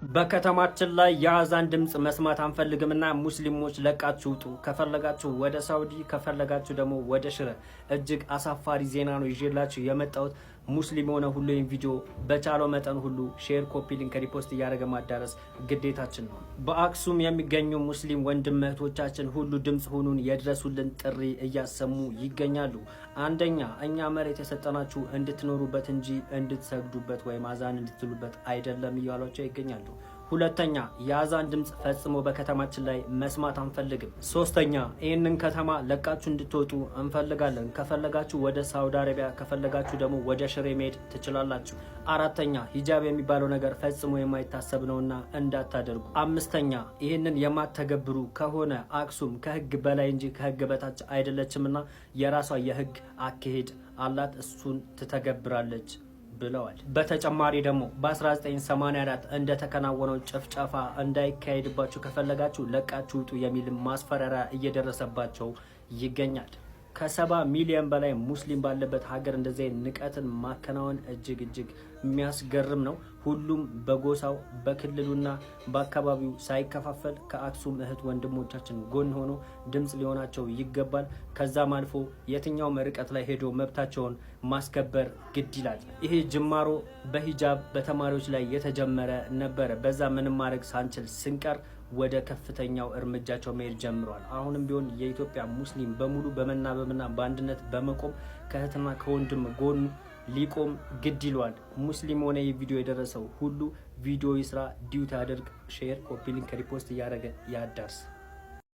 በከተማችን ላይ የአዛን ድምጽ መስማት አንፈልግምና ሙስሊሞች ለቃችሁ ውጡ። ከፈለጋችሁ ወደ ሳውዲ ከፈለጋችሁ ደግሞ ወደ ሽረ። እጅግ አሳፋሪ ዜና ነው ይዤላችሁ የመጣሁት። ሙስሊም ሆነ ሁሉ ይህን ቪዲዮ በቻለው መጠን ሁሉ ሼር፣ ኮፒ ሊንክ፣ ሪፖስት እያደረገ ማዳረስ ግዴታችን ነው። በአክሱም የሚገኙ ሙስሊም ወንድም እህቶቻችን ሁሉ ድምጽ ሁኑን፣ የድረሱልን ጥሪ እያሰሙ ይገኛሉ። አንደኛ እኛ መሬት የሰጠናችሁ እንድትኖሩበት እንጂ እንድትሰግዱበት ወይም አዛን እንድትሉበት አይደለም እያሏቸው ይገኛሉ። ሁለተኛ የአዛን ድምጽ ፈጽሞ በከተማችን ላይ መስማት አንፈልግም። ሶስተኛ ይህንን ከተማ ለቃችሁ እንድትወጡ እንፈልጋለን። ከፈለጋችሁ ወደ ሳውዲ አረቢያ ከፈለጋችሁ ደግሞ ወደ ሽሬ መሄድ ትችላላችሁ። አራተኛ ሂጃብ የሚባለው ነገር ፈጽሞ የማይታሰብ ነውና እንዳታደርጉ። አምስተኛ ይህንን የማተገብሩ ከሆነ አክሱም ከህግ በላይ እንጂ ከህግ በታች አይደለችምና የራሷ የህግ አካሄድ አላት፣ እሱን ትተገብራለች ብለዋል። በተጨማሪ ደግሞ በ1984 እንደተከናወነው ጭፍጨፋ እንዳይካሄድባችሁ ከፈለጋችሁ ለቃችሁ ውጡ የሚል ማስፈራሪያ እየደረሰባቸው ይገኛል። ከ70 ሚሊዮን በላይ ሙስሊም ባለበት ሀገር እንደዚህ ንቀትን ማከናወን እጅግ የሚያስገርም ነው። ሁሉም በጎሳው በክልሉና በአካባቢው ሳይከፋፈል ከአክሱም እህት ወንድሞቻችን ጎን ሆኖ ድምጽ ሊሆናቸው ይገባል። ከዛም አልፎ የትኛውም ርቀት ላይ ሄዶ መብታቸውን ማስከበር ግድ ይላል። ይሄ ጅማሮ በሂጃብ በተማሪዎች ላይ የተጀመረ ነበረ። በዛ ምንም ማድረግ ሳንችል ስንቀር ወደ ከፍተኛው እርምጃቸው መሄድ ጀምሯል። አሁንም ቢሆን የኢትዮጵያ ሙስሊም በሙሉ በመናበብና በአንድነት በመቆም ከእህትና ከወንድም ጎን ሊቆም ግድ ይሏል። ሙስሊም ሆነ የቪዲዮ የደረሰው ሁሉ ቪዲዮ ይስራ፣ ዲዩቲ ያደርግ፣ ሼር፣ ኮፒ ሊንክ፣ ሪፖስት እያደረገ ያዳርስ።